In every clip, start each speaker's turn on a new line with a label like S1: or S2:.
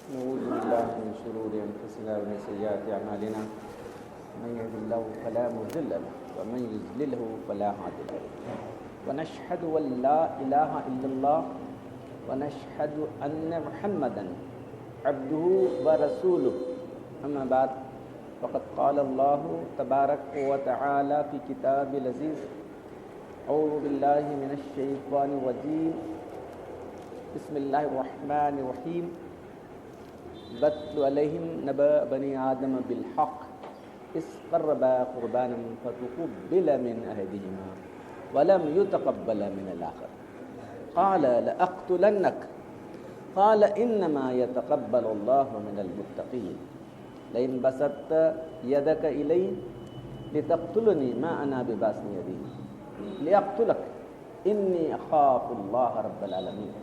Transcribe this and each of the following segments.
S1: نعوذ بالله من شرور أنفسنا ومن سيئات أعمالنا من يهد الله فلا مضل له ومن يضلله فلا هادي له ونشهد أن لا إله إلا الله ونشهد أن محمدا عبده ورسوله أما بعد فقد قال الله تبارك وتعالى في كتاب العزيز أعوذ بالله من الشيطان الرجيم بسم الله الرحمن الرحيم بتل عليهم نبأ بني آدم بالحق إذ قربا قربانا فتقبل من أحدهما ولم يتقبل من الآخر قال لأقتلنك قال إنما يتقبل الله من المتقين لئن بسطت يدك إلي لتقتلني ما أنا بباسط يدي لأقتلك إني أخاف الله رب العالمين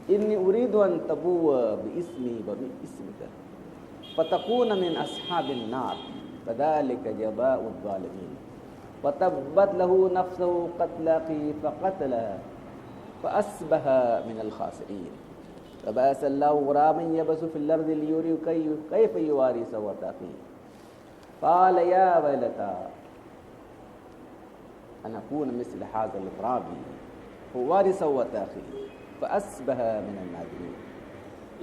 S1: إني أريد أن تبوء باسمي وباسمك فتكون من أصحاب النار فذلك جزاء الظالمين وتبت له نفسه قتل أخيه فقتلها فأصبح من الخاسرين فبعث الله غرابا يبحث في الأرض ليريه كيف يواري سوءة أخيه قال يا ويلتى أن أكون مثل هذا الغراب فأواري سوءة أخيه فأصبح من النادمين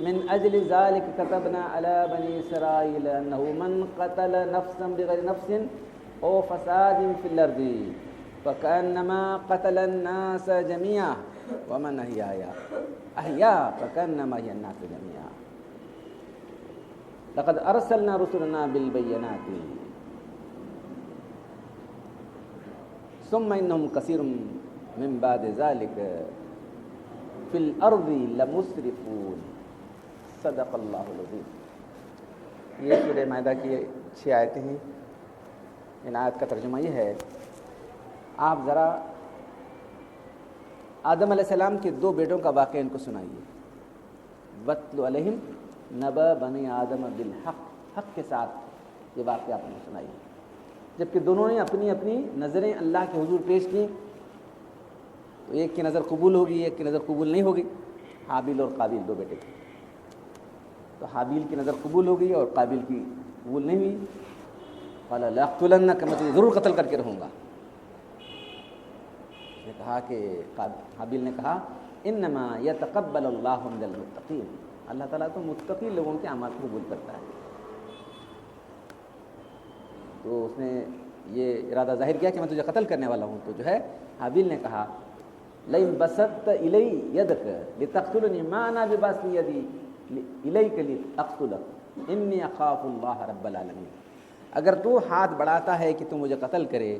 S1: من أجل ذلك كتبنا على بني إسرائيل أنه من قتل نفسا بغير نفس أو فساد في الأرض فكأنما قتل الناس جميعا ومن أحيا فكأنما هي الناس جميعا لقد أرسلنا رسلنا بالبينات ثم إنهم كثير من بعد ذلك في الأرض لمسرفون صدق اللہ العظیم. یہ سورہ مائدہ کی 6 آیتیں ہیں. ان آیت کا ترجمہ یہ ہے، آپ ذرا آدم علیہ السلام کے 2 بیٹوں کا واقعہ ان کو سنائیے. وَاتْلُ عَلَيْهِمْ نَبَأَ بَنِي آدَمَ بِالْحَقِّ، حق کے ساتھ یہ واقعہ آپ نے سنائیے. جبکہ دونوں نے اپنی اپنی نظریں اللہ کے حضور پیش کی، تو ایک کی نظر قبول ہوگی، ایک کی نظر قبول نہیں ہوگی. حابیل اور قابیل 2 بیٹے تھے. تو حابیل کی نظر قبول ہو گئی اور قابیل کی قبول نہیں ہوئی. قال لأقتلنك، میں تجھے ضرور قتل کر کے رہوں گا. نے کہا کہ حابیل نے کہا انما يتقبل اللہ من المتقین، اللہ تعالیٰ تو متقی لوگوں کے اعمال کو قبول کرتا ہے. تو اس نے یہ ارادہ ظاہر کیا کہ میں تجھے قتل کرنے والا ہوں. تو جو ہے حابیل نے کہا لئن بسطت الی یدک لتقتلنی ما انا بباسط یدی الیک لاقتلک انی اخاف اللہ رب العالمین. اگر تو ہاتھ بڑھاتا ہے کہ تو مجھے قتل کرے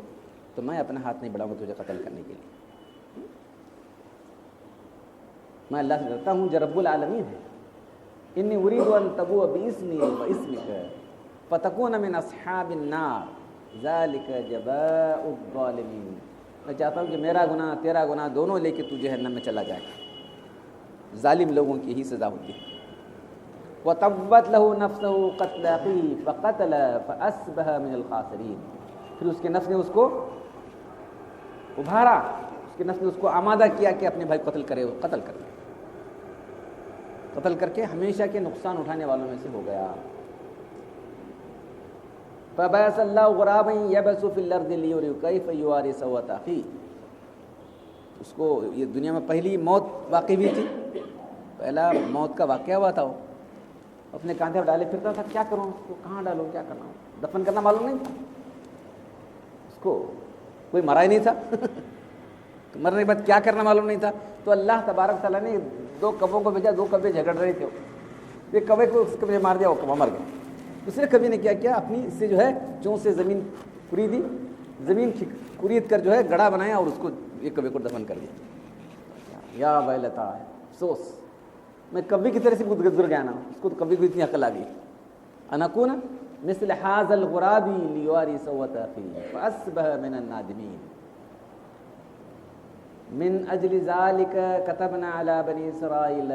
S1: تو میں اپنا ہاتھ نہیں بڑھاؤں گا تجھے قتل کرنے کے لیے. میں اللہ سے ڈرتا ہوں جو رب العالمین ہے. انی اريد ان تبوء باسمی واسمک فتکون من اصحاب النار ذلک جزاء الظالمین. میں چاہتا ہوں کہ میرا گناہ تیرا گناہ دونوں لے کے تو جہنم میں چلا جائے. ظالم لوگوں کی یہی سزا ہوتی ہے. وَتَبَّتْ لَهُ نَفْسَهُ قَتْلَ أَخِيهِ فَقَتَلَ فَأَصْبَحَ مِنَ الْخَاسِرِينَ. پھر اس کے نفس نے اس کو ابھارا، اس کے نفس نے اس کو آمادہ کیا کہ اپنے بھائی کو قتل کرے. وہ قتل کر دیا، قتل کر کے ہمیشہ کے نقصان اٹھانے والوں میں سے ہو گیا. فَبَعَثَ اللَّهُ غُرَابًا يَبْحَثُ فِي الْأَرْضِ لِيُرِيَهُ كَيْفَ يُوَارِي سَوْءَةَ أَخِيهِ. اس کو یہ دنیا میں پہلی موت واقع ہوئی تھی، پہلا موت کا واقعہ ہوا تھا. وہ اپنے کاندھے پر ڈالے پھرتا تھا. کیا کروں اس کو، کہاں ڈالوں، کیا کرنا، دفن کرنا معلوم نہیں تھا اس کو. کوئی مرا ہی نہیں تھا مرنے کے بعد کیا کرنا معلوم نہیں تھا. تو اللہ تبارک تعالیٰ نے 2 کبوں کو بھیجا. 2 کبے جھگڑ رہے تھے. ایک کبے کو اس کبے مار دیا، وہ کبا مر گیا. دوسرے کبھی نے کیا کیا، اپنی اس سے جو ہے چون سے زمین کریدی، زمین کرید کر جو ہے گڑھا بنایا اور اس کو ایک کبے کو دفن کر دیا. یا ویلتا، افسوس، میں کبھی کی طرح سے گزر گیا نا. اس کو تو کبھی کو اتنی عقل آ گئی. ان اکون مثل هذا الغراب لیواری سوءة اخیہ فاصبح من النادمین. من اجل ذلك كتبنا على بني اسرائيل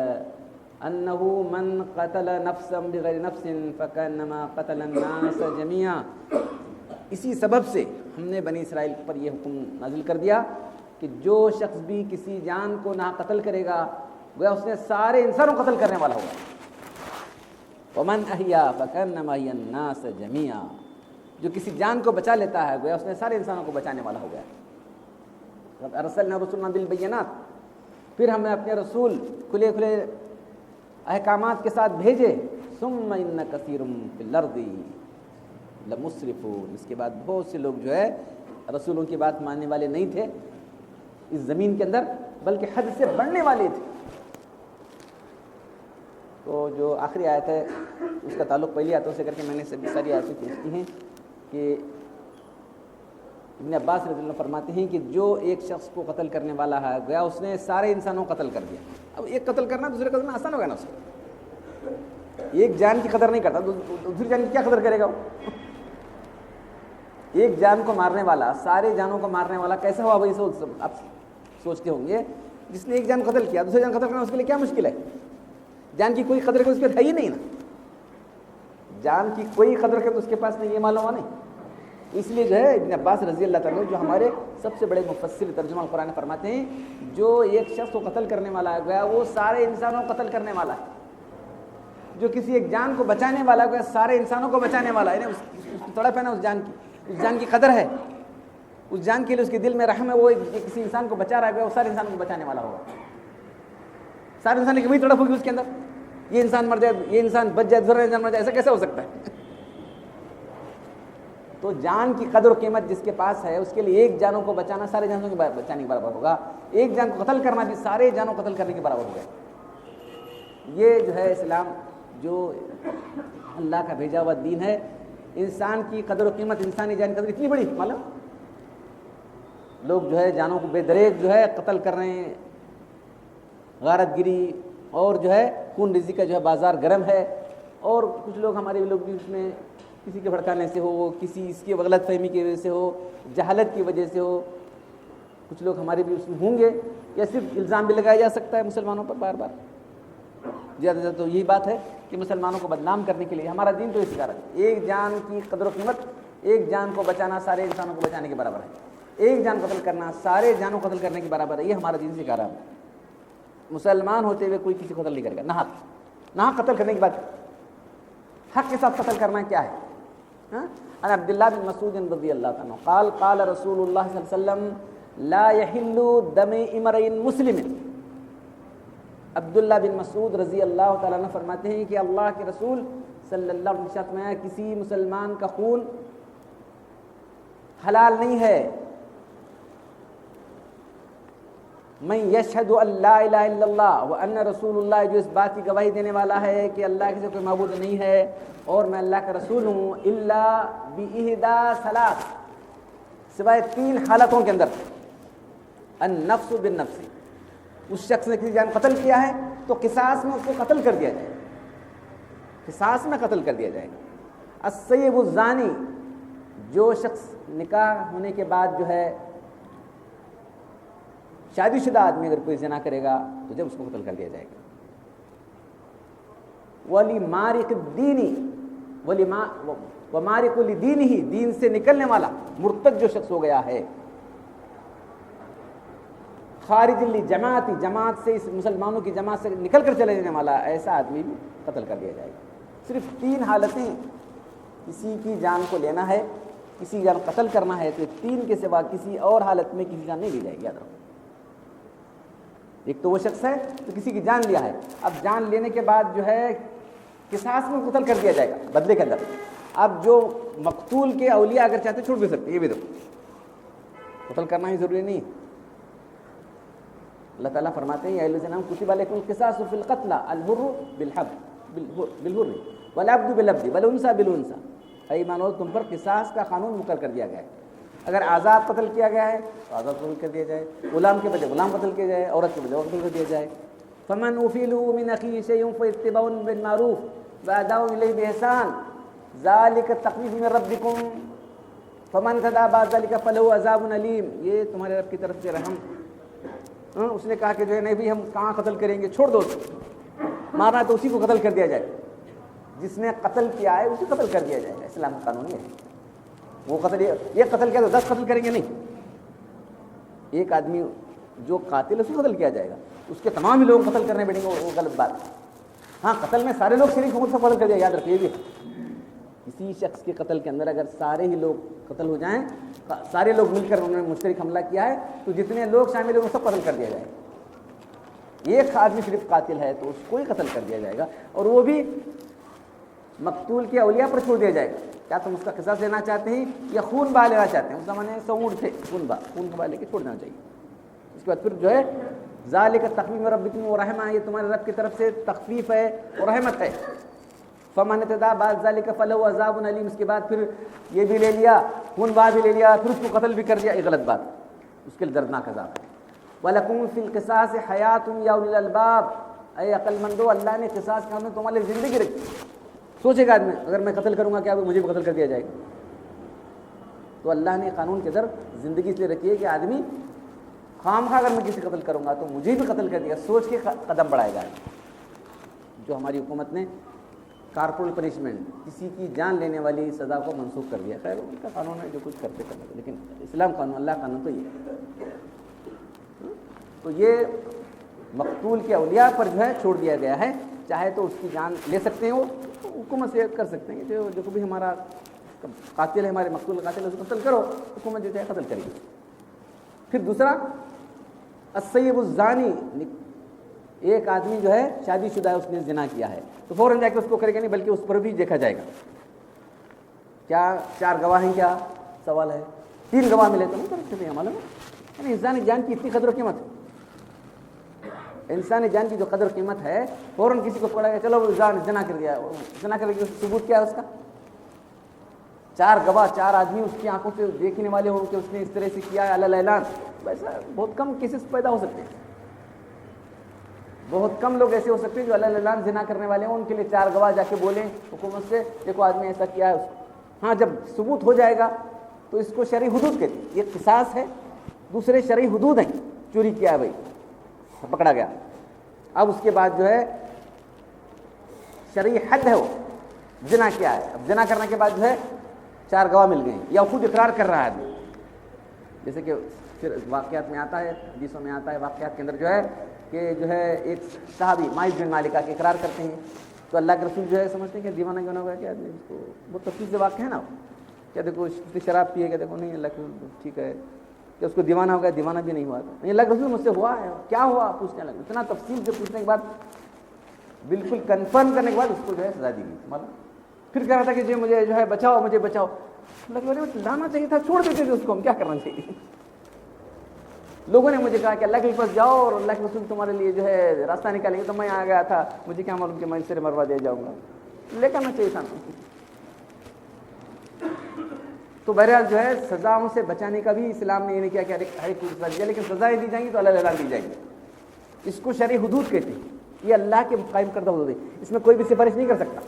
S1: انه من قتل نفسا بغیر نفس فكانما قتل الناس جميعا. اسی سبب سے ہم نے بنی اسرائیل پر یہ حکم نازل کر دیا کہ جو شخص بھی کسی جان کو نہ قتل کرے گا گویا اس نے سارے انسانوں کو قتل کرنے والا ہوگا. ومن احیا فکانما احیا الناس جمیعا، جو کسی جان کو بچا لیتا ہے گویا اس نے سارے انسانوں کو بچانے والا ہو گیا۔ ارسلنا رسلنا بالبینات، پھر ہم نے اپنے رسول کھلے کھلے احکامات کے ساتھ بھیجے۔ ثم ان کثیر فی الارض لمسرفون، اس کے بعد بہت سے لوگ جو ہے رسولوں کی بات ماننے والے نہیں تھے اس زمین کے اندر، بلکہ حد سے بڑھنے والے تھے۔ تو جو آخری آیت ہے اس کا تعلق پہلی آیتوں سے کر کے میں نے ساری آیتیں پیش کی ہیں کہ ابن عباس رضی اللہ عنہ فرماتے ہیں کہ جو ایک شخص کو قتل کرنے والا ہے گویا اس نے سارے انسانوں کو قتل کر دیا۔ اب ایک قتل کرنا دوسرے قتل کرنا آسان ہوگا نا، اس کو ایک جان کی قدر نہیں کرتا دوسری جان کی کیا قدر کرے گا وہ؟ ایک جان کو مارنے والا سارے جانوں کو مارنے والا کیسا ہوا بھائی؟ آپ سوچتے ہوں گے جس نے ایک جان قتل کیا دوسری جان قتل کرنا اس کے لیے کیا مشکل ہے؟ جان کی کوئی قدر کر اس کے ہے ہی نہیں نا، جان کی کوئی قدر کر تو اس کے پاس نہیں، یہ معلوم ہوا نہیں۔ اس لیے جو ہے ابن عباس رضی اللہ تعالیٰ جو ہمارے سب سے بڑے مفسر ترجمہ القرآن فرماتے ہیں جو ایک شخص کو قتل کرنے والا ہے گویا وہ سارے انسانوں کو قتل کرنے والا ہے، جو کسی ایک جان کو بچانے والا ہے گویا سارے انسانوں کو بچانے والا ہے، اس کی تڑپ ہے نا، اس جان کی قدر ہے، اس جان کے لیے اس کے دل میں رحم ہے، وہ کسی انسان کو بچا رہا ہے گویا وہ سارے انسانوں کو بچانے والا ہوگا۔ سارے انسان کی وہی تڑپ ہوگی اس کے اندر، یہ انسان مر جائے یہ انسان بچ جائے دوسرا انسان مر جائے، ایسا کیسے ہو سکتا ہے؟ تو جان کی قدر و قیمت جس کے پاس ہے اس کے لیے ایک جانوں کو بچانا سارے جانوں کو بچانے کے برابر ہوگا، ایک جان کو قتل کرنا بھی سارے جانوں کو قتل کرنے کے برابر ہوگا۔ یہ جو ہے اسلام جو اللہ کا بھیجا ہوا دین ہے، انسان کی قدر و قیمت انسانی جان کی قدر اتنی بڑی، معلوم لوگ جو ہے جانوں کو بے دریغ جو ہے قتل کر رہے ہیں، غارت گری اور جو ہے خون ریزی کا جو ہے بازار گرم ہے، اور کچھ لوگ ہمارے لوگ بھی اس میں کسی کے بھڑکانے سے ہو، کسی اس کی غلط فہمی کی وجہ سے ہو، جہالت کی وجہ سے ہو، کچھ لوگ ہمارے بھی اس میں ہوں گے، یا صرف الزام بھی لگایا جا سکتا ہے مسلمانوں پر بار بار۔ زیادہ زیادہ تو یہی بات ہے کہ مسلمانوں کو بدنام کرنے کے لیے ہمارا دین تو اس طرح ہے، ایک جان کی قدر و قیمت ایک جان کو بچانا سارے انسانوں کو بچانے کے برابر ہے، ایک جان قتل کرنا سارے جانوں قتل کرنے کے برابر ہے، یہ ہمارا دین سکھا رہا ہے۔ مسلمان ہوتے ہوئے کوئی کسی کو قتل نہیں کرے گا، نہ قتل کرنے کی بات، حق کے ساتھ قتل کرنا کیا ہے؟ ان عبداللہ بن مسعود رضی اللہ عنہ قال قال رسول اللہ صلی اللہ علیہ وسلم لا يحل دم امرئ مسلم۔ عبداللہ بن مسعود رضی اللہ تعالیٰ عنہ فرماتے ہیں کہ اللہ کے رسول صلی اللہ علیہ وسلم میں کسی مسلمان کا خون حلال نہیں ہے، من یشہد ان لا الہ الا اللہ وان رسول اللہ، جو اس بات کی گواہی دینے والا ہے کہ اللہ کے سوا کوئی معبود نہیں ہے اور میں اللہ کا رسول ہوں، الا باحدی ثلاث، سوائے تین حالتوں کے اندر، النفس بالنفس، اس شخص نے کسی جان قتل کیا ہے تو قصاص میں اس کو قتل کر دیا جائے، قصاص میں قتل کر دیا جائے گا۔ السیب الزانی، جو شخص نکاح ہونے کے بعد جو ہے شادی شدہ آدمی اگر کوئی زنا کرے گا تو جب اس کو قتل کر دیا جائے گا۔ ولی مارق الدینی، ومارق لدینہ، دین سے نکلنے والا مرتد جو شخص ہو گیا ہے، خارج لجماعت، جماعت سے، اس مسلمانوں کی جماعت سے نکل کر چلے جانے والا ایسا آدمی بھی قتل کر دیا جائے گا۔ صرف تین حالتیں، کسی کی جان کو لینا ہے، کسی جان قتل کرنا ہے، تو تین کے سوا کسی اور حالت میں کسی جان نہیں لی جائے گی، یاد رکھو۔ ایک تو وہ شخص ہے تو کسی کی جان لیا ہے، اب جان لینے کے بعد جو ہے قصاص میں قتل کر دیا جائے گا بدلے کے اندر۔ اب جو مقتول کے اولیاء اگر چاہتے چھوڑ بھی سکتے، یہ بھی دو، قتل کرنا ہی ضروری نہیں۔ اللہ تعالیٰ فرماتے ہیں یا ایھا الذین آمنوا کتب علیکم القصاص فی القتلی الحر بالحر والعبد بالعبد والانثى بالانثى، اے ایمانو تم پر قصاص کا قانون مقرر کر دیا گیا ہے، اگر آزاد قتل کیا گیا ہے تو آزاد قتل کر دیا جائے، غلام کے بجائے غلام قتل کیا جائے، عورت کے بجائے قتل کر دیا جائے۔ فمن عفی له من اخیہ شیء فاتباع بالمعروف واداء الیہ باحسان ذلک تخفیف من ربکم فمن اعتدی بعد ذلک فلہ عذاب علیم، یہ تمہارے رب کی طرف سے رحم۔ اس نے کہا کہ جو ہے نہیں بھی ہم کہاں قتل کریں گے، چھوڑ دو، مارنا تو اسی کو قتل کر دیا جائے، جس نے قتل کیا ہے اسے قتل کر دیا جائے گا، اسلام کا قانون ہے۔ وہ قتل، یہ قتل کیا تو 10 قتل کریں گے نہیں، ایک آدمی جو قاتل ہے اس کو قتل کیا جائے گا، اس کے تمام ہی لوگ قتل کرنے بیٹھیں گے، وہ غلط بات ہے۔ ہاں قتل میں سارے لوگ شریک ہوں گے، سب قتل کر دیا، یاد رکھیے بھی کسی شخص کے قتل کے اندر اگر سارے ہی لوگ قتل ہو جائیں، سارے لوگ مل کر انہوں نے مشترک حملہ کیا ہے، تو جتنے لوگ شامل ہیں وہ سب قتل کر دیا جائے گا۔ ایک آدمی صرف قاتل ہے تو اس کو ہی قتل کر دیا جائے گا، اور وہ بھی مقتول کے اولیاء پر چھوڑ دیا جائے گا۔ کیا تم اس کا قصاص لینا چاہتے ہیں یا خون بہا لینا چاہتے ہیں؟ اس زمانے میں 100 اونٹ تھے، خون بہا لے کے چھوڑ دینا چاہیے۔ اس کے بعد پھر جو ہے ذالک تخفیف ربکم ورحمہ، یہ تمہارے رب کی طرف سے تخفیف ہے اور رحمت ہے۔ فمن اعتدی بعد ذالک فلہ عذاب علیم، اس کے بعد پھر یہ بھی لے لیا، خون بہا بھی لے لیا، پھر اس کو قتل بھی کر دیا، یہ غلط بات، اس کے لیے دردناک عذاب ہے۔ وَلَكُمْ فِي الْقِصَاصِ حَيَاةٌ يَا أُولِي الْأَلْبَابِ، اے عقل مندو، اللہ نے قصاص کے میں تمہارے لیے زندگی رکھی۔ سوچے گا آدمی اگر میں قتل کروں گا کیا مجھے بھی قتل کر دیا جائے گا؟ تو اللہ نے قانون کے در زندگی اس لیے رکھی ہے کہ آدمی خواہ اگر میں کسی قتل کروں گا تو مجھے بھی قتل کر دیا، سوچ کے قدم بڑھائے گا۔ جو ہماری حکومت نے کارپورل پنشمنٹ، کسی کی جان لینے والی سزا کو منسوخ کر دیا، خیر ان کا قانون ہے جو کچھ کرتے کرنا، لیکن اسلام قانون، اللہ قانون تو یہ ہے۔ تو یہ مقتول کے اولیاء پر جو ہے چھوڑ دیا گیا ہے، چاہے تو اس کی جان لے سکتے ہیں، وہ حکومت سے کر سکتے ہیں کہ جو بھی ہمارا قاتل ہے، ہمارے مقتول قاتل ہے، اس کو قتل کرو، حکومت جو چاہے قتل کرے گی۔ پھر دوسرا السیب الزانی، ایک آدمی جو ہے شادی شدہ ہے، اس نے زنا کیا ہے تو فوراً جا کے اس کو کرے گا نہیں، بلکہ اس پر بھی دیکھا جائے گا۔ کیا 4 گواہ ہیں؟ کیا سوال ہے؟ 3 گواہ ملے تو نہیں کر سکتے، معلوم ہے یعنی انسانی جان کی اتنی قدر و قیمت ہے، انسانی جان کی جو قدر و قیمت ہے، فوراً کسی کو پڑا گیا چلو زنا کر دیا، زنا کر کے ثبوت کیا ہے اس کا؟ 4 گواہ، 4 آدمی اس کی آنکھوں سے دیکھنے والے ہوں کہ اس نے اس طرح سے کیا ہے علی الاعلان، ویسا بہت کم کیسز پیدا ہو سکتے ہیں، بہت کم لوگ ایسے ہو سکتے ہیں جو علی الاعلان زنا کرنے والے ہوں، ان کے لیے 4 گواہ جا کے بولیں حکومت سے دیکھو آدمی ایسا کیا ہے اس کو۔ ہاں جب ثبوت ہو جائے گا تو اس کو شرعی حدود کہتے ہیں، یہ قصاص ہے، دوسرے شرعی حدود ہیں، چوری کیا ہے بھائی پکڑا گیا، اب اس کے بعد جو ہے شرعی حد ہے، وہ زنا کیا ہے، اب زنا کرنے کے بعد جو ہے 4 گواہ مل گئے یا خود اقرار کر رہا ہے آدمی، جیسے کہ پھر واقعات میں آتا ہے، حدیثوں میں آتا ہے، واقعات کے اندر جو ہے کہ جو ہے ایک صحابی مائز بن مالکہ کے اقرار کرتے ہیں، تو اللہ کے رسول جو ہے سمجھتے ہیں کہ دیوانہ کیوں نہ ہوا، کہ آدمی اس کو بہت تفصیل سے واقع ہے نا، کیا دیکھو شراب پیے گا، دیکھو نہیں اللہ کے رسول ٹھیک ہے، کہ اس کو دیوانہ ہو گیا، دیوانہ بھی نہیں ہوا تھا، نہیں اللہ کے رسول مجھ سے ہوا ہے، کیا ہوا پوچھنے لگا، اتنا تفصیل سے پوچھنے کے بعد بالکل کنفرم کرنے کے بعد اس کو جو ہے سزا دی گئی، مطلب پھر کہہ رہا تھا کہ جی مجھے جو ہے بچاؤ، مجھے بچاؤ، اللہ کے بارے لانا چاہیے تھا، چھوڑ دیتے تھے اس کو، ہم کیا کرنا چاہیے۔ لوگوں نے مجھے کہا کہ اللہ کے پاس جاؤ اور اللہ کے رسول تمہارے لیے جو ہے راستہ نکالیں گے، تو میں آ گیا تھا، مجھے کیا معلوم کہ میں اس سے مروا دے جاؤں گا، لے کرنا چاہیے تھا۔ تو بہرحال جو ہے سزاؤں سے بچانے کا بھی اسلام نے یہ نہیں کیا کہ ہر ایک کو سزا دیا، لیکن سزائیں دی جائیں گی تو اللہ دی جائیں گی، اس کو شرعی حدود کہتے ہیں، یہ اللہ کے قائم کردہ حدود ہے، اس میں کوئی بھی سفارش نہیں کر سکتا۔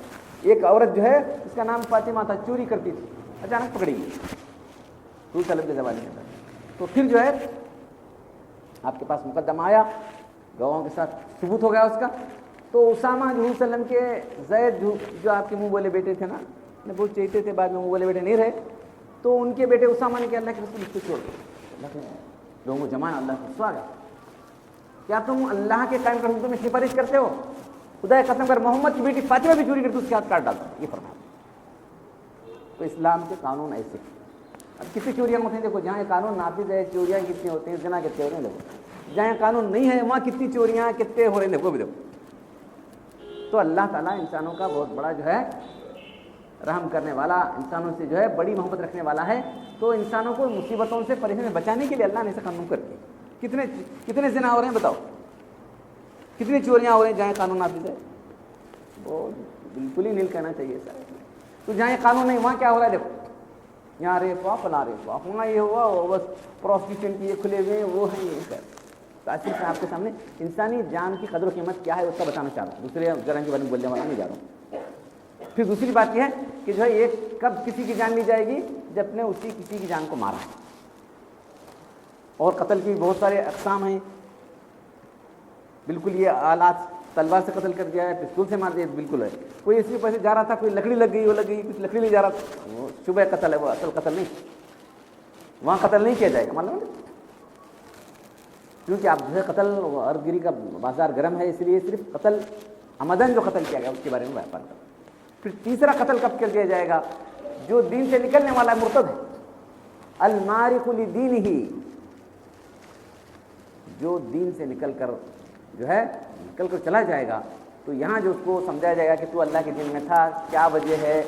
S1: ایک عورت جو ہے اس کا نام فاطمہ تھا، چوری کرتی تھی، اچانک پکڑی گئی حضور صلی اللہ علیہ وسلم کے زمانے میں، تو پھر جو ہے آپ کے پاس مقدمہ آیا، گواہوں کے ساتھ ثبوت ہو گیا اس کا، تو اسامہ جو حضور صلی اللہ علیہ وسلم کے زید جو آپ کے منہ بولے بیٹے تھے نا، بہت چہتے تھے، بعد میں منہ بولے بیٹے نہیں رہے، تو ان کے بیٹے اسامہ نے کہا اللہ کے رسول اس کو چھوڑ دو، اللہ کے لوگوں کو جمانا، اللہ کو سواگا، کیا تم اللہ کے قائم کردہ میں سفارش کرتے ہو؟ خدا قسم کر محمد کی بیٹی فاطمہ بھی چوری کرتی، اس کے ہاتھ کاٹ ڈالتا، یہ فرمایا۔ تو اسلام کے قانون ایسے، اب کتنی چوریاں ہوتی ہیں، دیکھو جہاں قانون نافذ ہے چوریاں کتنی ہوتی ہیں، زنا کتنے ہو رہے ہیں، دیکھو جہاں قانون نہیں ہے وہاں کتنی چوریاں کتنے ہو رہے ہیں، دیکھو بھی دیکھو۔ تو اللہ تعالیٰ انسانوں کا بہت بڑا جو ہے رحم کرنے والا، انسانوں سے جو ہے بڑی محبت رکھنے والا ہے، تو انسانوں کو مصیبتوں سے پریشانی بچانے کے لیے اللہ نے ایسا قانون کر دیا۔ کتنے زنا ہو رہے ہیں بتاؤ، کتنی چوریاں ہو رہی ہیں جہاں قانون نافذ ہے، وہ بالکل ہی نیل کہنا چاہیے سر۔ تو جہاں قانون نہیں وہاں کیا ہو رہا ہے، دیکھو یہاں ریپ ہوا، فلاں ریپ ہوا، ہونا یہ ہوا، بس پروسٹیوشن کی یہ کھلے ہوئے وہ ہیں، یہ سر۔ تو آج سے آپ کے سامنے انسانی جان کی قدر و قیمت کیا ہے اس کا بتانا چاہ رہا ہوں، دوسرے جرائم کے بارے میں بولنے والا نہیں جا رہا ہوں۔ پھر دوسری بات یہ ہے کہ جو ہے ایک کب کسی کی جان لی جائے گی، جب نے اسی کسی کی جان کو مارا ہے، اور قتل کی بہت سارے اقسام ہیں، بالکل یہ آلات تلوار سے قتل کر دیا ہے، پستول سے مار دیا، بالکل ہے۔ کوئی اسی پیسے جا رہا تھا، کوئی لکڑی لگ گئی، وہ لگ گئی، کچھ لکڑی لے جا رہا تھا، وہ شبہ قتل ہے، وہ اصل قتل نہیں، وہاں قتل نہیں کیا جائے گا، معلوم ہے، کیونکہ آپ جو ہے قتل ارد گری کا بازار گرم ہے، اس لیے صرف قتل عمدن جو قتل کیا گیا اس کے بارے میں بیان کرتا ہوں. پھر تیسرا قتل کب کر دیا جائے گا؟ جو دین سے نکلنے والا مرتد ہے، المارق لدینہ، جو دین سے نکل کر چلا جائے گا، تو یہاں جو اس کو سمجھایا جائے گا کہ تو اللہ کے دین میں تھا، کیا وجہ ہے،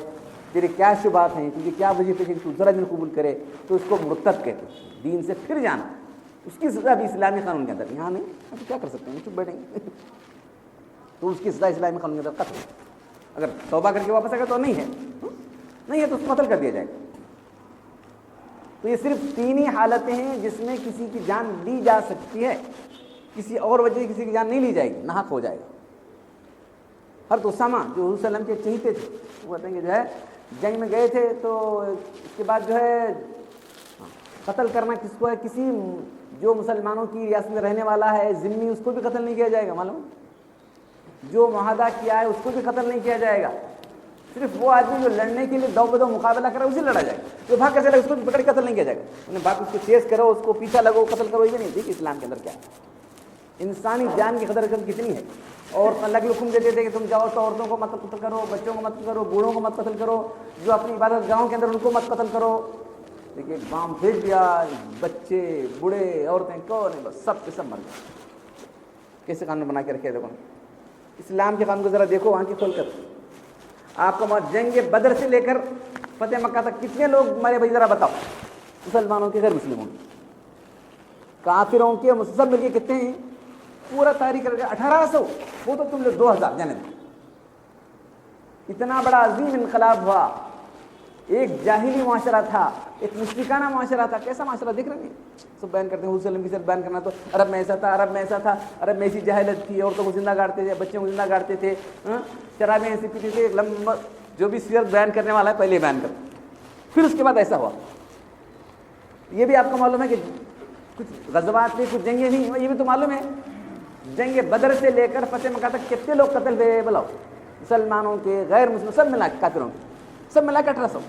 S1: تیرے کیا شبہات ہیں، تجھے کیا وجہ پہ کہ تو دوسرا دین قبول کرے، تو اس کو مرتد کہتے ہیں. دین سے پھر جانا، اس کی سزا بھی اسلامی قانون کے اندر. یہاں نہیں، تو کیا کر سکتے ہیں، چپ بیٹھیں گے تو اس کی سزا اسلامی قانون کے اندر قتل. اگر توبہ کر کے واپس آ گیا تو نہیں ہے تو اس کو قتل کر دیا جائے گا. تو یہ صرف 3 ہی حالتیں ہیں جس میں کسی کی جان لی جا سکتی ہے، کسی اور وجہ سے کسی کی جان نہیں لی جائے گی، ناحق ہو جائے گا. حضرت اسامہ جو حضور صلی اللہ علیہ وسلم کے چہیتے تھے، وہ کہتے ہیں کہ جنگ میں گئے تھے تو اس کے بعد قتل کرنا کس کو ہے، کسی جو مسلمانوں کی ریاست میں رہنے والا ہے ذمہ، اس کو بھی قتل نہیں کیا جائے گا. معلوم، جو معاہدہ کیا ہے اس کو بھی قتل نہیں کیا جائے گا. صرف وہ آدمی جو لڑنے کے لیے دو بدو مقابلہ کرے اسے لڑا جائے گا. جو بھاگ کیسے لگے اس کو بھی پکڑ کے قتل نہیں کیا جائے گا. انہیں بات اس کو چیز کرو، اس کو پیچھا لگو، قتل کرو، یہ نہیں. دیکھیے اسلام کے اندر کیا ہے، انسانی جان کی قدر کتنی ہے. اور اللہ کے حکم دیتے تھے کہ تم جاؤ تو عورتوں کو مت قتل کرو، بچوں کو مت قتل کرو، بوڑھوں کو مت قتل کرو، جو اپنی عبادت گاہوں کے اندر ان کو مت قتل کرو. دیکھیے بام بھیج دیا، بچے بوڑھے عورتیں کون ہیں، بس سب کے سب مر گئے. کیسے قانون بنا کے رکھے؟ دیکھو اسلام کے قانون کو ذرا دیکھو آنکھیں کھول کر. آپ کو جنگ بدر سے لے کر فتح مکہ تک کتنے لوگ مارے بھائی ذرا بتاؤ، مسلمانوں کے غیر مسلموں کے، کافروں کے سب مل کے کتنے ہیں؟ پورا تاریخ کر کے 1800، وہ تو تم لوگ 2000 جانے دیں. اتنا بڑا عظیم انقلاب ہوا. ایک جاہلی معاشرہ تھا، ایک مشرکانہ معاشرہ تھا. کیسا معاشرہ دیکھ رہے ہیں؟ سب بیان کرتے ہیں حضور صلی اللہ علیہ وسلم کی صرف بیان کرنا تو عرب میں ایسا تھا، عرب میں ایسا تھا، عرب میں ایسی جہالت تھی، عورتوں کو زندہ گاڑتے تھے، بچوں کو زندہ گاڑتے تھے، شرابیں ایسی پیتے تھے. لمبا جو بھی سیرت بیان کرنے والا ہے پہلے بیان کرتے، پھر اس کے بعد ایسا ہوا. یہ بھی آپ کو معلوم ہے کہ کچھ غزوات تھے، کچھ جنگیں نہیں، یہ بھی تو معلوم ہے. جنگ بدر سے لے کر فتح مکہ تک کتنے لوگ قتل ہوئے بلاؤ، مسلمانوں کے غیر مسلم سب ملا کے، کافروں کے سب ملا کے 1800.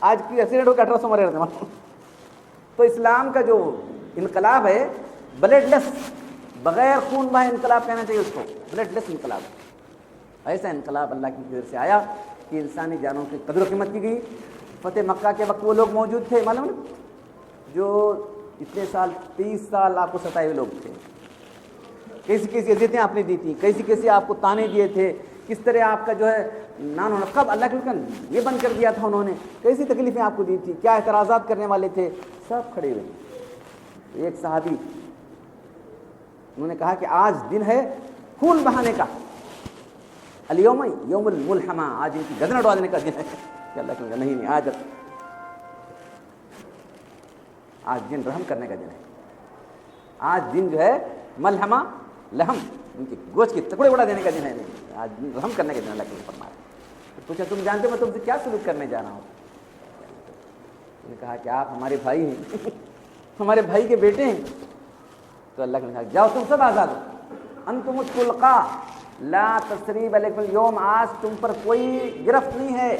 S1: آج کی ایکسیڈنٹ ہو کے 1800 مرے رہتے ہیں. تو اسلام کا جو انقلاب ہے بلڈ لیس، بغیر خون بہائے انقلاب کہنا چاہیے اس کو، بلڈ لیس انقلاب. ایسا انقلاب اللہ کی طرف سے آیا کہ انسانی جانوں کی قدر و قیمت کی گئی. فتح مکہ کے وقت وہ لوگ موجود تھے معلوم جو اتنے سال 30 سال آپ کو ستائے ہوئے لوگ تھے. کیسی کیسی عزتیں آپ نے دی تھیں، کیسی کیسی آپ کو تانے دیے تھے، کس طرح آپ کا نان و نقب اللہ کے حکم یہ بند کر دیا تھا انہوں نے، کیسی تکلیفیں آپ کو دی تھی، کیا اعتراضات کرنے والے تھے، سب کھڑے ہوئے. ایک صحابی انہوں نے کہا کہ آج دن ہے خون بہانے کا، الیوم یوم الملحمہ، آج ان کی گردن اڑوانے کا دن ہے. کہ اللہ کہا نہیں، آج دن رحم کرنے کا دن ہے. آج دن ملحمہ لہم، ان کی گوشت کے ٹکڑے اڑا دینے کا دن ہے. آج دن رحم کرنے کا دن اللہ کے فرمایا. پوچھا تم جانتے میں تم سے کیا سلوک کرنے جا رہا ہوں؟ انہوں نے کہا کہ آپ ہمارے بھائی ہیں، ہمارے بھائی کے بیٹے ہیں. تو اللہ نے کہا جاؤ تم سب آزاد ہو، انتم الطلقاء لا تثریب علیکم اليوم، آج تم پر کوئی گرفت نہیں ہے،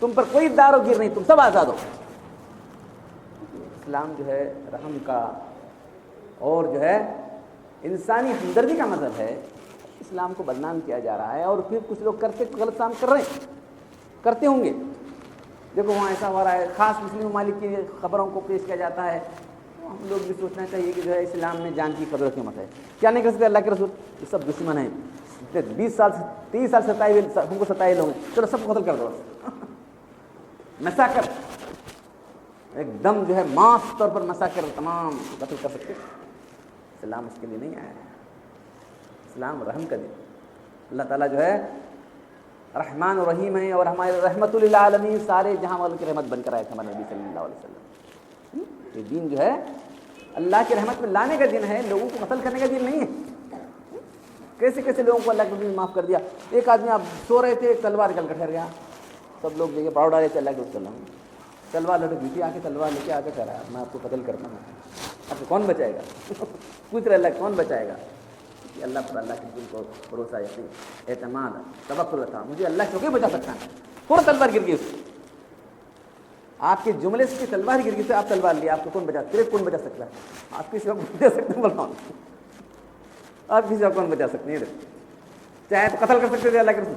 S1: تم پر کوئی دار و گیر نہیں، تم سب آزاد ہو. اسلام رحم کا اور انسانی ہمدردی کا مذہب ہے. اسلام کو بدنام کیا جا رہا ہے اور پھر کچھ لوگ غلط کام کر رہے ہیں، کرتے ہوں گے. دیکھو وہاں ایسا ہو رہا ہے، خاص مسلم ممالک کی خبروں کو پیش کیا جاتا ہے. ہم لوگ بھی سوچنا چاہیے کہ اسلام میں جان کی قدر و قیمت ہے. کیا نہیں کر سکتے اللہ کے رسول؟ یہ سب دشمن ہیں، 20 سال 30 سال ہم کو ستائے لوگ ہیں، چلو سب کو قتل کر دو. مساکر ایک دم ماس طور پر مساکر تمام قتل کر سکتے. اسلام اس کے لیے نہیں آیا ہے. اسلام رحم کا دن. اللہ تعالیٰ رحمان و رحیم ہے اور ہمارے رحمت للعالمین، سارے جہاں والوں کی رحمت بن کر آئے تھے ہمارے نبی صلی اللہ علیہ وسلم. یہ دین اللہ کی رحمت میں لانے کا دن ہے، لوگوں کو قتل کرنے کا دن نہیں ہے. کیسے کیسے لوگوں کو اللہ کے دین معاف کر دیا. ایک آدمی آپ سو رہے تھے، تلوار نکل کر ٹھہر گیا، سب لوگ دیکھے پاؤ ڈالے تھے اللہ کے وسلم، تلوار لٹک گئی تھی، آ کے تلوار لے کے آ کے کہہ رہا ہے میں آپ کو قتل کرتا ہوں. آپ کو کون بچائے گا؟ پوچھ رہے اللہ کون بچائے گا؟ کہ اللہ پر اللہ کے دین کو بھروسہ، یقین، اعتماد، توکل تھا. مجھے اللہ کیوں بچا سکتا ہے؟ تھوڑا تلوار گر گئی اس کی، آپ کے جملے سے تلوار گر گئی تھی، آپ تلوار لیا، آپ کو کون بچا، صرف کون بچا سکتا ہے؟ آپ کسی کو بچا سکتے ہیں؟ بولتا ہوں آپ کسی کو کون بچا سکتے ہیں؟ چاہے تو قتل کر سکتے تھے اللہ کے رسول.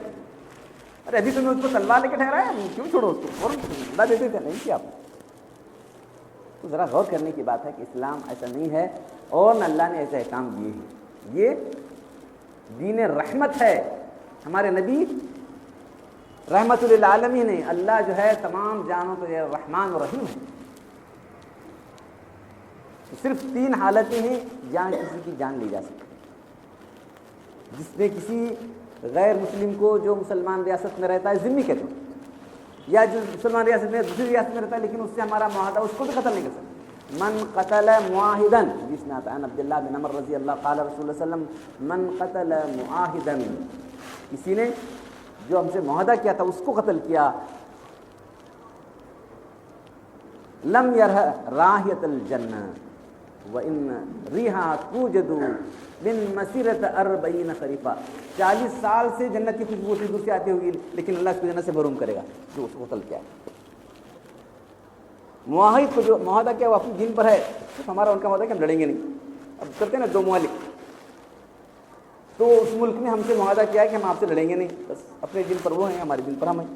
S1: ارے ابھی تم نے اس کو تلوار لے کے ٹھہرایا, کیوں چھوڑو اس کو, اور اللہ دیتے تھے, نہیں کیا آپ نے. تو ذرا غور کرنے کی بات ہے کہ اسلام ایسا نہیں ہے اور نہ اللہ نے ایسے احکام دیے ہیں. یہ دین رحمت ہے. ہمارے نبی رحمت للعالمین ہے. اللہ جو ہے تمام جانوں کو رحمان و رحیم ہے. صرف 3 حالتیں ہیں جہاں کسی کی جان لی جا سکتی. جس نے کسی غیر مسلم کو, جو مسلمان ریاست میں رہتا ہے ذمہ کہتے ہیں, یا جو مسلمان ریاست میں دوسری ریاست میں رہتا ہے لیکن اس سے ہمارا معاہدہ, اس کو بھی قتل نہیں کر سکتے. من قتل معاہدا, جس میں آتا ہے عبداللہ بن عمر رضی اللہ قال رسول اللہ صلی اللہ علیہ وسلم من قتل معاہدا, کسی نے جو ہم سے معاہدہ کیا تھا اس کو قتل کیا, لم یرہ راحیت الجنہ وَإِنَّ رِیحَهَا تُوجَدُ مِن مَسِیرَةِ 40 خریفہ, 40 سال سے جنت کی خوشبو دور سے آتی ہوگی, لیکن اللہ اس کو جنت سے محروم کرے گا جو اس کو قتل کیا ہے. معاہد کو جو معاہدہ کیا وہ اپنی دین پر ہے, صرف ہمارا ان کا معاہدہ کہ ہم لڑیں گے نہیں. اب کرتے ہیں نا 2 ممالک, تو اس ملک نے ہم سے معاہدہ کیا ہے کہ ہم آپ سے لڑیں گے نہیں, بس اپنے دین پر وہ ہیں, ہمارے دین پر ہم ہیں.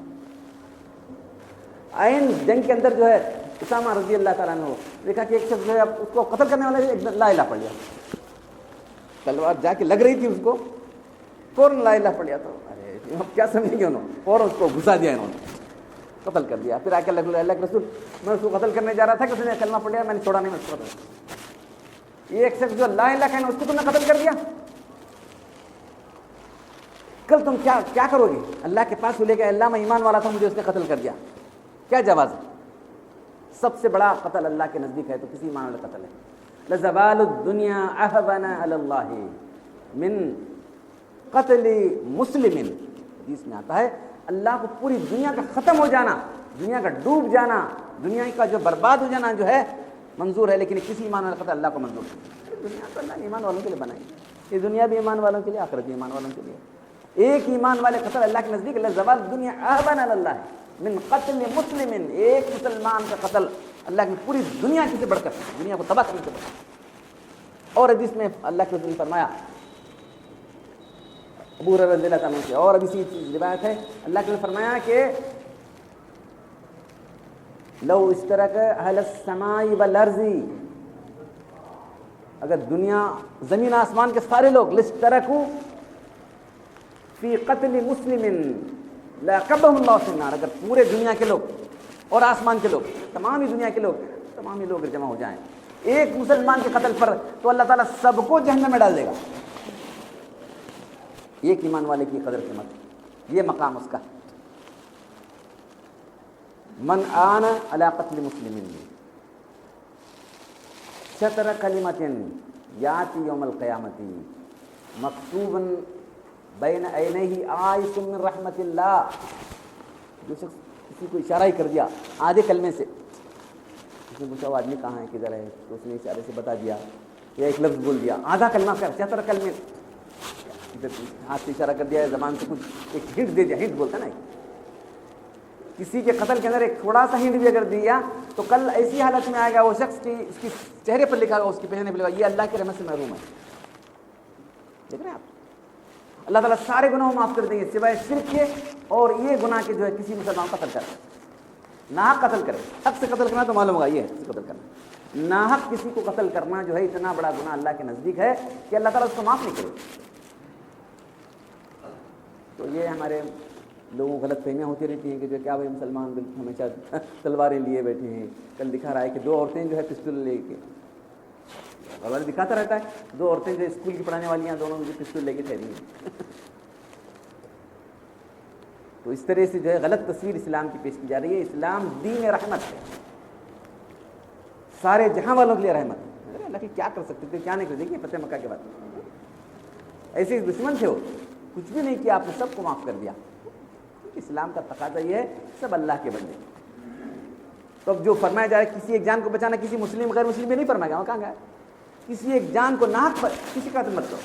S1: عین جنگ کے اندر جو ہے اسامہ رضی اللہ تعالیٰ نے دیکھا کہ ایک شخص جو ہے اس کو قتل کرنے والا لا الہ پڑھ لیا, تلوار جا کے لگ رہی تھی اس کو, فوراً لا الہ پڑھ لیا. تو ارے اب کیا سمجھیں گے, انہوں فوراً اس کو گھسا دیا, انہوں نے قتل کر دیا. پھر آ کے اللہ کے رسول, میں اس کو قتل کرنے جا رہا تھا کہ اس نے کلمہ پڑھ لیا, میں نے چھوڑا نہیں, میں اس کو قتل. یہ ایک شخص جو لا الہ کہنا اس کو تم نے قتل کر دیا, کل تم کیا کرو گے؟ اللہ کے پاس لے کے اللہ میں ایمان والا تھا, مجھے اس نے قتل کر دیا, کیا جواز ہے؟ سب سے بڑا قتل اللہ کے نزدیک ہے تو کسی ایمان والا قتل ہے. لزوال الدنیا احون علی اللہ من قتل مسلم, حدیث میں آتا ہے اللہ کو پوری دنیا کا ختم ہو جانا, دنیا کا ڈوب جانا, دنیا کا جو برباد ہو جانا جو ہے منظور ہے, لیکن کسی ایمان والا قتل اللہ کو منظور ہے. دنیا تو اللہ نے ایمان والوں کے لیے بنائی, یہ دنیا بھی ایمان والوں کے لیے, آخرت بھی ایمان والوں کے لیے. ایک ایمان والے قتل اللہ کے نزدیک لزوال الدنیا احون علی اللہ من قتل مسلم, ایک مسلمان کا قتل اللہ کی پوری دنیا کی سے بڑھ کر, دنیا کو تباہ کرنے سے بڑھ کر. اور حدیث میں اللہ کے رسول نے فرمایا, ابو ہریرہ رضی اللہ عنہ سے, اور اب اسی روایت ہے, اللہ کے رسول نے فرمایا کہ لو اشترک اہل السماء والارض, اگر دنیا زمین آسمان کے سارے لوگ لاشترکوا فی قتل مسلم لعقبهم اللہ فی النار, اگر پورے دنیا کے لوگ اور آسمان کے لوگ, تمام ہی دنیا کے لوگ, تمام ہی لوگ جمع ہو جائیں ایک مسلمان کے قتل پر, تو اللہ تعالیٰ سب کو جہنم میں ڈال دے گا. ایک ایمان والے کی قدر قیمت, یہ مقام اس کا. من آن علی قتل مسلم شطر کلمۃ یاتی یوم القیامۃ مکتوبا بین عینیہ آیۃ من رحمت اللہ. جو شخص کسی کو اشارہ ہی کر دیا آدھے کلمے سے, اس نے پوچھا وہ آدمی کہاں ہے, کدھر ہے, تو اس نے اشارے سے بتا دیا, یا ایک لفظ بول دیا, آدھا کلمہ کر 76 کلمے, ہاتھ سے اشارہ کر دیا, زبان سے کچھ ایک ہنٹ دے دیا, ہنٹ بولتا نا, کسی کے قتل کے اندر ایک تھوڑا سا ہنٹ بھی اگر دیا تو کل ایسی حالت میں آئے گا وہ شخص کی, اس کی چہرے پر لکھا گا, اس کی پیشانی پر لکھا گا, یہ اللہ کی رحمت سے محروم ہے. دیکھ رہے ہیں آپ, اللہ تعالیٰ سارے گناہ معاف کر دیں گے سوائے شرک کے, اور یہ گناہ کے جو ہے کسی مسلمان کو قتل کرے, ناحق قتل کرے. حق سے قتل کرنا تو معلوم ہوگا, یہ ہے قتل کرنا. ناحق کسی کو قتل کرنا جو ہے اتنا بڑا گناہ اللہ کے نزدیک ہے کہ اللہ تعالیٰ اس کو معاف نہیں کرے. تو یہ ہمارے لوگوں کو غلط فہمیاں ہوتی رہتی ہیں کہ جو کیا بھائی مسلمان ہمیشہ تلواریں لیے بیٹھے ہیں. کل دکھا رہا ہے کہ 2 عورتیں جو ہے پستول لے کے, اور دکھاتا رہتا ہے 2 عورتیں جو اسکول کی پڑھانے والی ہیں دونوں مجھے پستول لے کے ٹھہری ہیں. تو اس طرح سے جو ہے غلط تصویر اسلام کی پیش کی جا رہی ہے. اسلام دین رحمت ہے, سارے جہاں والوں کے لیے رحمت ہے. اللہ کی کیا کر سکتے تھے, کیا نہیں کر, دیکھیے فتح مکہ کے بعد ایسے دشمن تھے, وہ کچھ بھی نہیں کیا, آپ نے سب کو معاف کر دیا. اسلام کا تقاضا یہ ہے سب اللہ کے بندے. تو اب جو فرمایا جا رہا ہے کسی ایک جان کو بچانا, کسی مسلم غیر مسلم میں نہیں فرمایا گیا, وہ کہاں گیا؟ کسی ایک جان کو ناحق پر کسی کا قتل مت کرو.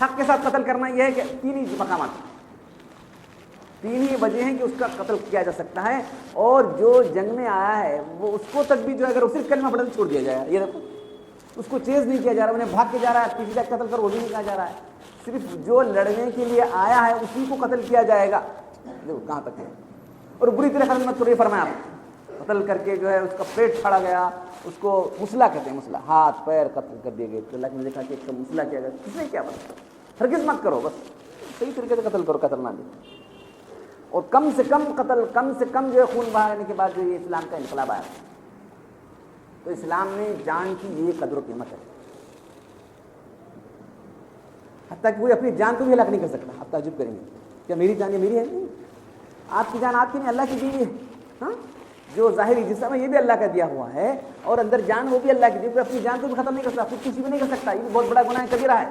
S1: حق کے ساتھ قتل کرنا یہ ہے کہ 3 ہی مقامات, 3 ہی وجہ ہیں کہ اس کا قتل کیا جا سکتا ہے. اور جو جنگ میں آیا ہے وہ اس کو تک بھی جو ہے اگر صرف کلمہ پڑھے تو چھوڑ دیا جائے گا. یہ دیکھو اس کو چیز نہیں کیا جا رہا, انہیں بھاگ کے جا رہا ہے, کسی کا قتل کر وہ بھی نہیں کہا جا رہا ہے. صرف جو لڑنے کے لیے آیا ہے اسی کو قتل کیا جائے گا. دیکھو کہاں تک ہے. اور بری طرح قتل مت کرو، یہ فرمایا آپ. قتل کر کے جو ہے اس کا پیٹ پھاڑا گیا، اس کو مسلح کہتے ہیں، مسلح، ہاتھ پیر قتل کر دیے گئے. تو اللہ نے دیکھا کہ اس کا مسلح کیا گیا، کس نے کیا؟ بس ہرگز مت کرو، بس صحیح طریقے سے قتل کرو، قتل نہ دے. اور کم سے کم قتل، کم سے کم جو ہے خون بہانے کے بعد جو یہ اسلام کا انقلاب آیا. تو اسلام میں جان کی یہ قدر و قیمت ہے، حتیٰ کہ کوئی اپنی جان کو بھی ہلاک نہیں کر سکتا. آپ تعجب کریں گے کیا میری جان یہ میری ہے؟ نہیں، آپ کی جان آپ کی نہیں، اللہ کی دی ہے. ہاں، جو ظاہری جسم ہے یہ بھی اللہ کا دیا ہوا ہے، اور اندر جان وہ بھی اللہ کی دی. کوئی اپنی جان کو بھی ختم نہیں کر سکتا، خودکشی بھی نہیں کر سکتا. یہ بھی بہت بڑا گناہ کبیرہ ہے.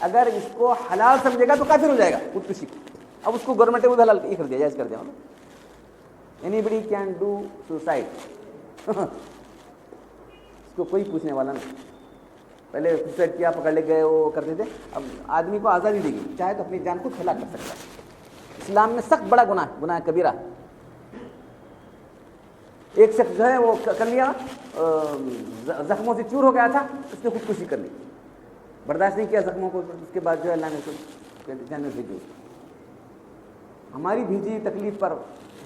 S1: اگر اس کو حلال سمجھے گا تو کافر ہو جائے گا خودکشی. اب اس کو گورنمنٹ نے حلال کر دیا، جائز کر دیا. Anybody can do suicide. اس کو کوئی پوچھنے والا نہیں. پہلے سوسائڈ کیا، پکڑ لے گئے، وہ کرتے تھے. اب آدمی کو آزادی دی گئی، چاہے تو اپنی جان کو ہلاک کر سکتا ہے. اسلام میں سخت بڑا گناہ کبیرہ. ایک شخص جو ہے وہ کر لیا، زخموں سے چور ہو گیا تھا، اس نے خودکشی کر لی، برداشت نہیں کیا زخموں کو. اس کے بعد جو ہے اللہ نے اس کو جنت بھیجی. ہماری بھیجی تکلیف پر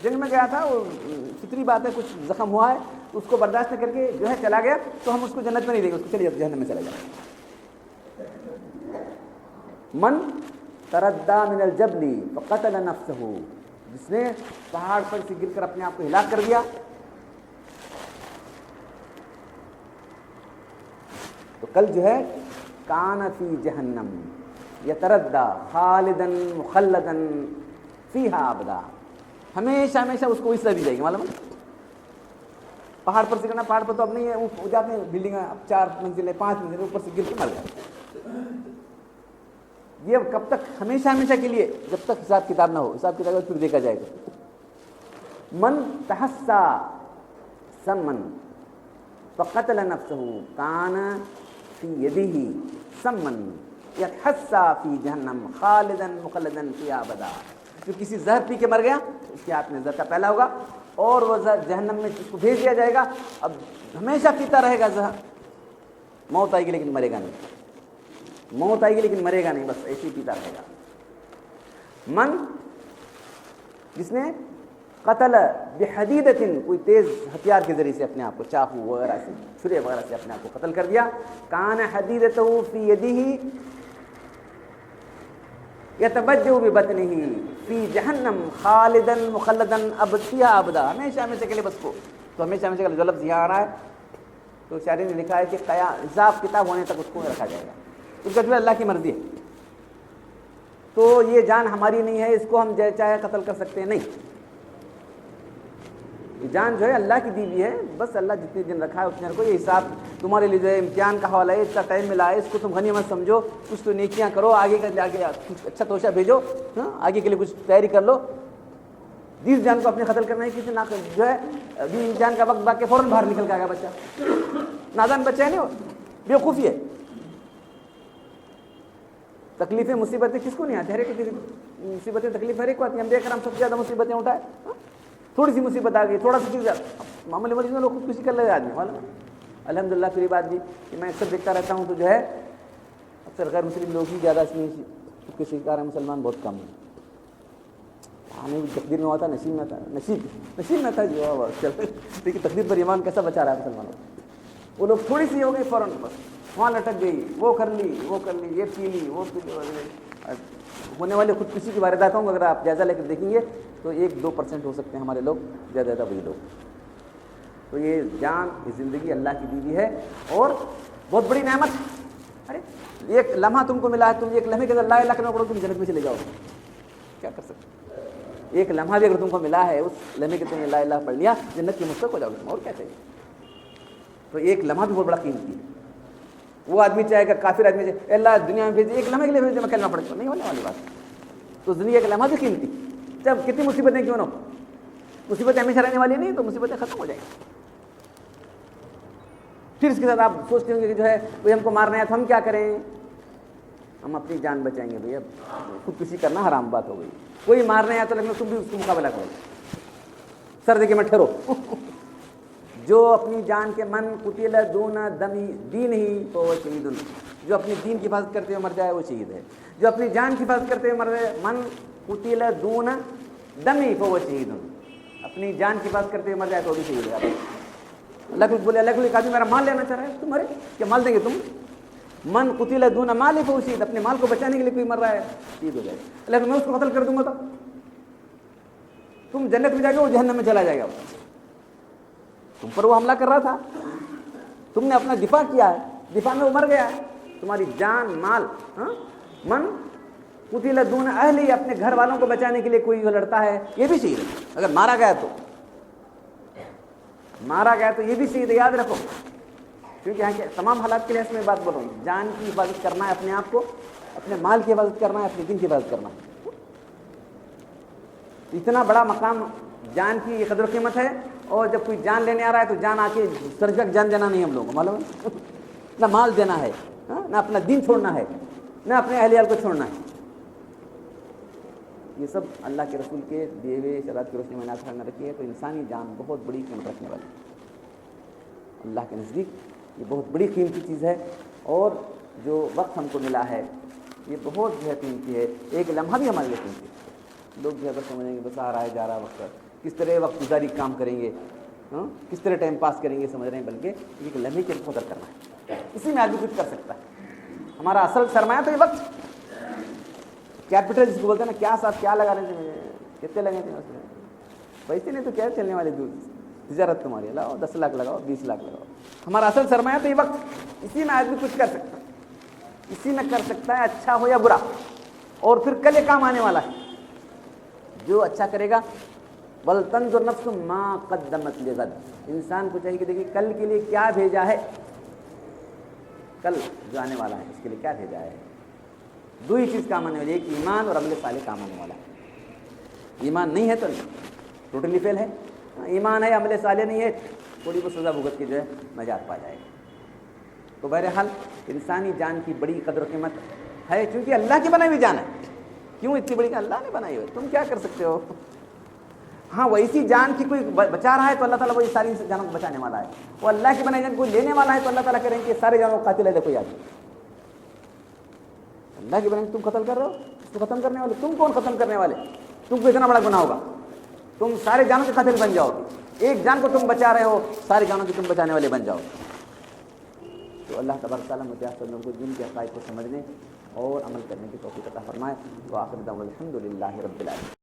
S1: جنگ میں گیا تھا، وہ فطری بات ہے، کچھ زخم ہوا ہے، اس کو برداشت کر کے جو ہے چلا گیا، تو ہم اس کو جنت میں نہیں دیں گے، اس کو چلے جہنم میں چلا جائے. من تردى من الجبل فقتل نفسه، جس نے پہاڑ پر سے گر کر اپنے آپ کو ہلاک کر دیا. تو کل جو ہے کان فی جہنم یتردى خالدا مخلدا فیہا ابدا، ہمیشہ ہمیشہ اس کو اس طرح دی جائے گی. معلوم ہے پہاڑ پر سے کرنا، پہاڑ پر تو اب نہیں ہے، وہ جاتے ہیں بلڈنگ اب 4 منزل 5 منزل اوپر سے گر کے مر جاتے. یہ کب تک؟ ہمیشہ ہمیشہ کے لیے، جب تک حساب کتاب نہ ہو. حساب کتاب پھر دیکھا جائے گا. من تحسا سمن فقتل نفسه کان فی یدہ سمن یتحسا فی جہنم خالدا مخلدا فیہا ابدا. جو کسی زہر پی کے مر گیا، اس کے ہاتھ میں زہر کا پہلا ہوگا، اور وہ زہر جہنم میں اس کو بھیج دیا جائے گا. اب ہمیشہ پیتا رہے گا زہر. موت آئے گی لیکن مرے گا نہیں، موت آئے گی لیکن مرے گا نہیں، بس ایسے ہی پیتا رہے گا. من، جس نے قتل بحدیدۃ، کوئی تیز ہتھیار کے ذریعے سے اپنے آپ کو، چاقو وغیرہ سے، چھرے وغیرہ سے اپنے آپ کو قتل کر دیا. کان حدیدتہ فی یدہ یتبجع ببطنہ فی جہنم خالدا مخلدا فیہا ابدا، ہمیشہ ہمیشہ کے لیے بس کو. تو ہمیشہ ہمیشہ کے لیے جو لفظ یہاں آ رہا ہے، تو شاعری نے لکھا ہے کہ حساب کتاب ہونے تک اس کو رکھا جائے گا. اس کا جو ہے اللہ کی مرضی ہے. تو یہ جان ہماری نہیں ہے، اس کو ہم چاہے قتل کر سکتے ہیں؟ نہیں. یہ جان جو ہے اللہ کی دی ہوئی ہے، بس اللہ جتنے دن رکھا ہے اتنے رکھو. یہ حساب تمہارے لیے جو ہے امتحان کا حوالہ ہے، اتنا ٹائم ملا ہے، اس کو تم غنیمت سمجھو، کچھ تو نیکیاں کرو، آگے کچھ اچھا توشہ بھیجو، آگے کے لیے کچھ تیاری کر لو. جس جان کو اپنے قتل کرنا ہے، کسی نہ جو ہے ابھی جان کا وقت باقی فوراً باہر نکل کے آ گیا بچہ. نادان بچہ ہے، نہیں وہ بیوقوفی ہے. تکلیفیں مصیبتیں کس کو نہیں آتی؟ ہر ایک کی مصیبتیں تکلیف ہر ایک کو آتی ہیں. ہم دیکھ کر ہم سب سے زیادہ مصیبتیں اٹھائے. تھوڑی سی مصیبت آ گئی، تھوڑا سا چیز، معمولی مریض میں لوگ خودکشی کر لے آدمی. معلوم الحمدللہ. پھر یہ بات بھی کہ میں اکثر دیکھتا رہتا ہوں تو جو ہے اکثر غیر مسلم لوگ ہی زیادہ اس میں خود کے شکار ہیں، مسلمان بہت کم ہیں. ہمیں بھی تقدیر میں ہوا تھا، نصیب میں تھا، نصیب میں تھا جو چلتے. لیکن تقدیر پر ایمان کیسا بچا رہا ہے مسلمانوں. وہ لوگ تھوڑی سی ہو گئی فوراً بس وہاں لٹک گئی، وہ کر لی، یہ پی لی، وہ پی لی. ہونے والے خودکشی کی وارداتوں کو اگر آپ جائزہ لے کر دیکھیں گے تو 1-2% ہو سکتے ہیں ہمارے لوگ، زیادہ وہی لوگ. تو یہ جان، یہ زندگی اللہ کی دی ہوئی ہے اور بہت بڑی نعمت. ارے ایک لمحہ تم کو ملا ہے، تم ایک لمحے کے اندر لا الہ الا اللہ پڑھو، تم جنت میں چلے جاؤ. کیا کر سکتے؟ ایک لمحہ بھی اگر تم کو ملا ہے، اس لمحے کے تم نے لا الہ پڑھ لیا، جنت کے مستحق ہو جاؤ گے. اور کیا چاہیے؟ تو ایک لمحہ بھی بہت بڑا قیمتی ہے. وہ آدمی چاہے گا، کافر آدمی چاہے اللہ دنیا میں بھیجے، ایک لمحے کے لیے بھیجے، میں کلمہ پڑھ کے نہیں ہونے والی بات. تو زندگی کا لمحہ بھی قیمتی. جب کتنی مصیبتیں کیوں نہ ہو، مصیبتیں ہمیشہ رہنے والی نہیں، تو مصیبتیں ختم ہو جائیں گی. پھر اس کے ساتھ آپ سوچتے ہوں گے کہ جو ہے کوئی ہم کو مارنا ہے تو ہم کیا کریں؟ ہم اپنی جان بچائیں گے. بھیا خودکشی کرنا حرام بات ہو گئی. کوئی مارنے آیا تو لیکن تم بھی اس کو مقابلہ کرو، سر دے کے میں ٹھہرو. جو اپنی جان کے من قتل دون دین ہی تو وہ شہید. جو اپنی دین کی حفاظت کرتے ہوئے مر جائے وہ شہید ہے. جو اپنی جان کی حفاظت کرتے ہوئے مر رہے. من قتل دون دمی فهو شہید. اپنی جان کی حفاظت کرتے ہوئے مر جائے تو بھی شہید ہو جائے. اللہ کو بولے, اللہ کو ایک آدمی میرا مال لینا چاہ رہا ہے, تم مرے کیا مال دیں گے تم؟ من قتل دون مال فهو شہید. اپنے مال کو بچانے کے لیے کوئی مر رہا ہے شہید ہو جائے. اللہ کو میں اس کو قتل کر دوں گا تو تم جنت میں جائے گا, وہ جہنم میں چلا جائے گا. تم پر وہ حملہ کر رہا تھا, تم نے اپنا دفاع کیا ہے, دفاع میں وہ مر گیا ہے. تمہاری جان مال. من قتل دون اہلی, اپنے گھر والوں کو بچانے کے لیے کوئی لڑتا ہے یہ بھی شہید ہے. اگر مارا گیا تو یہ بھی شہید ہے, یاد رکھو. کیونکہ یہاں کے تمام حالات کے لیے اس میں بات بول رہا ہوں. جان کی حفاظت کرنا ہے اپنے آپ کو, اپنے مال کی حفاظت کرنا ہے, اپنے دین کی حفاظت کرنا ہے. اتنا بڑا مقام جان کی قدر و قیمت ہے. اور جب کوئی جان لینے آ رہا ہے تو جان آ کے سرجک جان دینا نہیں ہم لوگوں کو معلوم ہے. نہ مال دینا ہے, نہ اپنا دین چھوڑنا ہے, نہ اپنے اہل عیال کو چھوڑنا ہے. یہ سب اللہ کے رسول کے دیے ہوئے شرائط کی روشنی میں نازل میں رکھی ہے. تو انسانی جان بہت بڑی قیمت رکھنے والی ہے اللہ کے نزدیک. یہ بہت بڑی قیمتی چیز ہے. اور جو وقت ہم کو ملا ہے یہ بہت جو ہے قیمتی ہے. ایک لمحہ بھی ہمارے لیے قیمتی ہے. لوگ جو ہے بس سمجھیں گے بس آ رہا ہے جا رہا وقت, کس طرح وقت گزاری کام کریں گے, کس طرح ٹائم پاس کریں گے سمجھ رہے ہیں. بلکہ ایک لمحے کی قدر کرنا ہے, اسی میں آدمی کچھ کر سکتا ہے. ہمارا اصل سرمایہ تو یہ وقت, کیپٹل جس کو بولتے ہیں نا, کیا ساتھ کیا لگا رہے تھے, کتنے لگے تھے اس میں پیسے نہیں تو کیا چلنے والے تجارت تمہاری لاؤ 10 لاکھ لگاؤ 20 لاکھ لگاؤ. ہمارا اصل سرمایہ تو یہ وقت, اسی میں آدمی کچھ کر سکتا ہے, اسی میں کر سکتا ہے اچھا ہو یا برا. اور پھر کل یہ کام آنے والا ہے. جو اچھا کرے گا وَلْتَنْظُرْ نَفْسٌ مَا قَدَّمَتْ لِغَدٍ. انسان کو چاہیے کہ دیکھیے کل کے لیے کیا بھیجا ہے, کل جو آنے والا ہے اس کے لیے کیا بھیجا ہے. دو ہی چیز کام آنے والی ہے, ایک ایمان اور عمل صالح کام آنے والا ہے. ایمان نہیں ہے تو ٹوٹلی فیل ہے, ایمان ہے عمل صالح نہیں ہے تھوڑی بہت سزا بھگت کے جو ہے نجات پا جائے گا. تو بہرحال انسانی جان کی بڑی قدر و قیمت ہے, چونکہ اللہ کی بنائی ہوئی جان ہے. کیوں اتنی بڑی کہ اللہ نے بنائی ہوئی, تم کیا کر سکتے ہو. ہاں ویسی جان کی کوئی بچا رہا ہے تو اللہ تعالیٰ وہی ساری جانوں کو بچانے والا ہے. وہ اللہ کی بنائی جان کوئی لینے والا ہے تو اللہ تعالیٰ کہہ رہے ہیں کہ سارے جانوں کو قاتل ہے. دیکھو یاد, اللہ کی بنائی تم قتل کر رہے ہو, اس کو ختم کرنے والے تم کون ختم کرنے والے. تم کو اتنا بڑا گناہ ہوگا, تم سارے جانوں کے قاتل بن جاؤ گے. ایک جان کو تم بچا رہے ہو, سارے جانوں کے تم بچانے والے بن جاؤ. تو اللہ تبارک تعالیٰ مجاہد لوگوں کو دین کے عقائد کو سمجھنے اور عمل کرنے کی توفیق عطا فرمائے. وآخر دعوانا الحمد للہ رب العالمین.